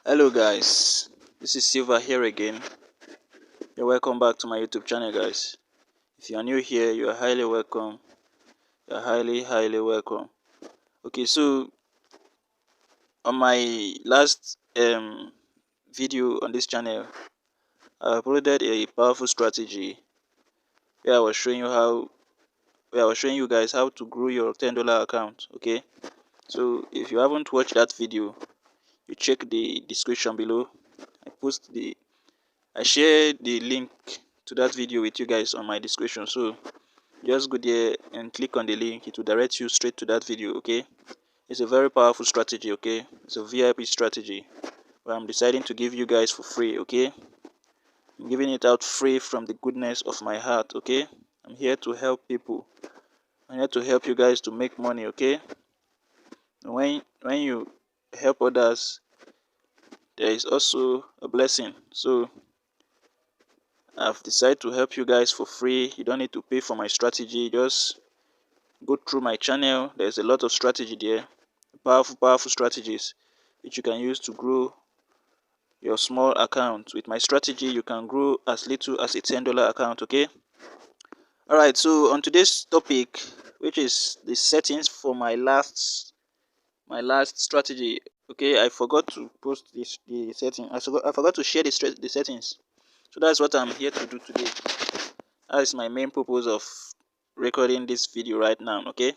Hello guys, this is Silva here again. You're welcome back to my YouTube channel guys. If you are new here, you are highly welcome. You are highly welcome. Okay, so on my last video on this channel, I uploaded a powerful strategy where I was showing you guys how to grow your $10 account. Okay, so if you haven't watched that video, you check the description below. I share the link to that video with you guys on my description, so just go there and click on the link. It will direct you straight to that video. Okay, it's a very powerful strategy. Okay, it's a VIP strategy where I'm deciding to give you guys for free. Okay, I'm giving it out free from the goodness of my heart. Okay, I'm here to help people. I'm here to help you guys to make money. Okay, when you help others, there is also a blessing. So I've decided to help you guys for free. You don't need to pay for my strategy. Just go through my channel. There's a lot of strategy there, powerful strategies which you can use to grow your small account. With my strategy, you can grow as little as a $10 account. Okay, all right, so on today's topic, which is the settings for my last strategy. Okay, I forgot to post the setting. I forgot to share the settings. So that's what I'm here to do today. That is my main purpose of recording this video right now. Okay,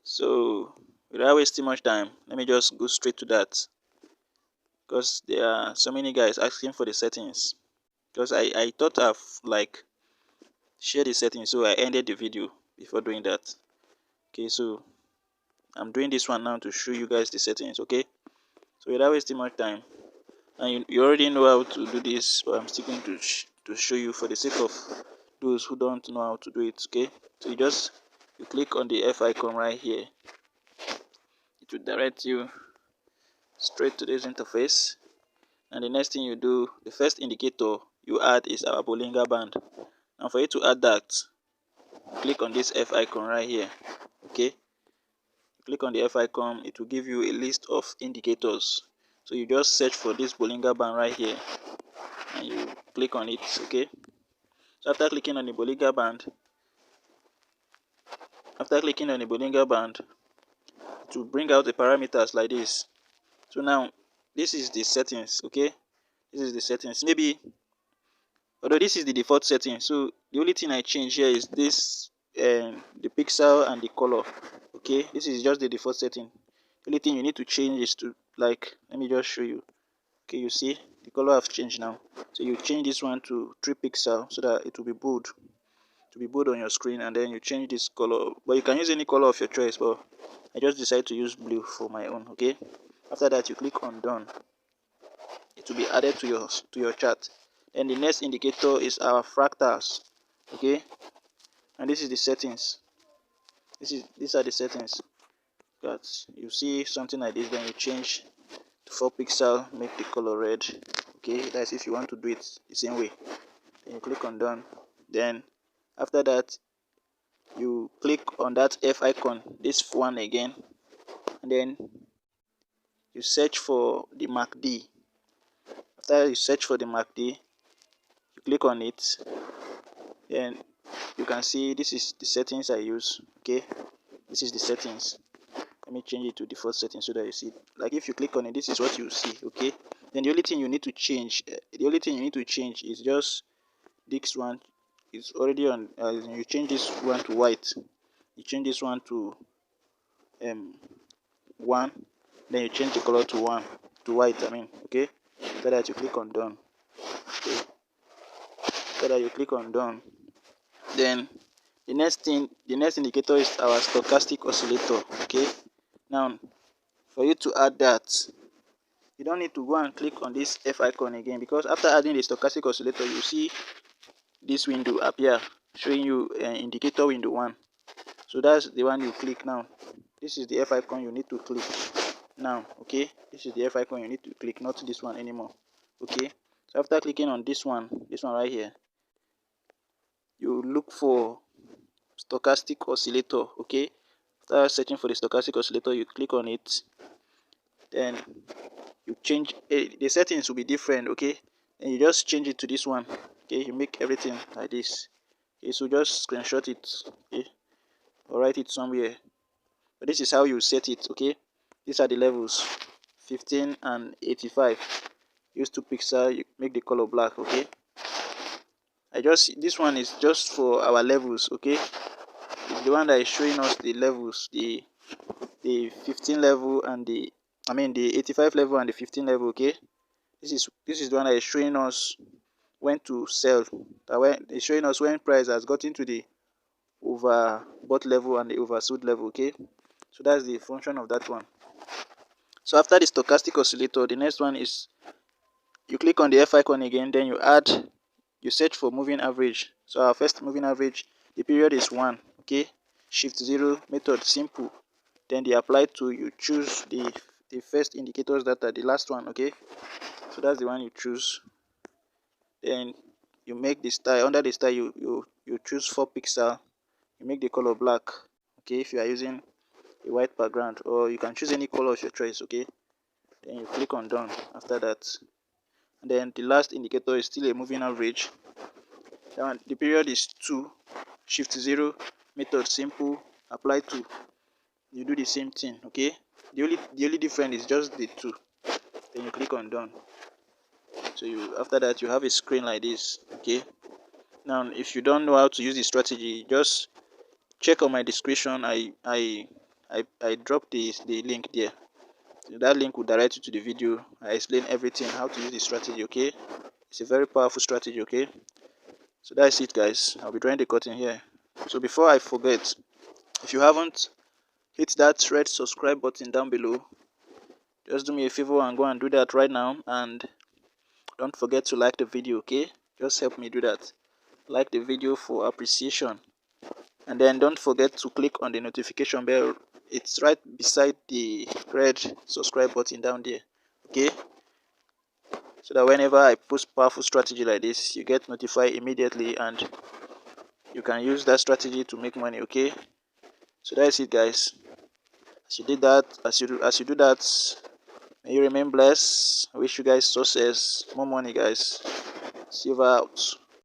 so without wasting much time, let me just go straight to that, because there are so many guys asking for the settings. Because I thought I've like shared the settings, so I ended the video before doing that. Okay, so I'm doing this one now to show you guys the settings. Okay, so without wasting much time, and you already know how to do this, but I'm still going to show you for the sake of those who don't know how to do it. Okay, so you click on the F icon right here. It will direct you straight to this interface, and the next thing you do, the first indicator you add is our Bollinger Band. And for you to add that, click on this F icon right here. Okay, click on the F icon. It will give you a list of indicators, so you just search for this Bollinger Band right here and you click on it. Okay, so after clicking on the Bollinger Band, it will bring out the parameters like this. So now this is the settings. Okay, this is the settings. Maybe, although this is the default setting, so the only thing I change here is this, the pixel and the color. Okay, this is just the default setting. The only thing you need to change is to, like, let me just show you. Okay, you see the color have changed now, so you change this one to 3 pixel so that it will be bold, on your screen, and then you change this color. But you can use any color of your choice, but I just decided to use blue for my own. Okay, after that you click on done. It will be added to your chart. Then the next indicator is our fractals. Okay, and this is the settings. These are the settings. That you see something like this, then you change to 4 pixel, make the color red. Okay, that's if you want to do it the same way. Then you click on done. Then after that, you click on that F icon, this one again, and then you search for the MACD. After you search for the MACD, you click on it. Then you can see this is the settings I use. Okay, this is the settings. Let me change it to default settings so that you see. Like if you click on it, this is what you see. Okay, then the only thing you need to change, is just this one. It's already on. You change this one to white. You change this one to 1. Then you change the color to white. I mean, okay. After that, you click on done. Okay. After that, you click on done. Then the next indicator is our stochastic oscillator. Okay, now for you to add that, you don't need to go and click on this F icon again, because after adding the stochastic oscillator, you see this window appear showing you indicator window 1. So that's the one you click now. This is the F icon you need to click now. Okay, this is the F icon you need to click, not this one anymore. Okay, so after clicking on this one right here, you look for stochastic oscillator. Okay, after searching for the stochastic oscillator, you click on it. Then you change the settings will be different, okay? And you just change it to this one, okay? You make everything like this, okay? So just screenshot it, okay, or write it somewhere. But this is how you set it, okay? These are the levels, 15 and 85. Use 2 pixel, you make the color black, okay? This one is just for our levels, okay? It's the one that is showing us the levels, the 15 level and the 85 level and the 15 level, okay? This is the one that is showing us when to sell. That when it's showing us when price has gotten to the overbought level and the oversold level, okay? So that's the function of that one. So after the stochastic oscillator, the next one is you click on the F icon again, then you search for moving average. So our first moving average, the period is 1, okay? Shift 0 method, simple. Then the apply to, you choose the first indicators that are the last one, okay? So that's the one you choose. Then you make the style. Under the style, you choose 4 pixel. You make the color black, okay? If you are using a white background, or you can choose any color of your choice, okay? Then you click on done. After that, and then the last indicator is still a moving average. That one, the period is 2. Shift 0 method, simple. Apply to, you do the same thing, okay? The only difference is just the 2. Then you click on done. So after that you have a screen like this, okay? Now if you don't know how to use the strategy, just check on my description. I dropped the link there. So that link will direct you to the video. I explain everything, how to use the strategy, okay? It's a very powerful strategy, okay? So that's it, guys. I'll be drawing the curtain here. So before I forget, if you haven't hit that red subscribe button down below, just do me a favor and go and do that right now. And don't forget to like the video, okay? Just help me do that. Like the video for appreciation. And then don't forget to click on the notification bell. It's right beside the red subscribe button down there, okay? So that whenever I post powerful strategy like this, you get notified immediately and you can use that strategy to make money, okay? So that's it, guys. As you did that, as you do that, may you remain blessed. I wish you guys success, more money, guys. Silver out.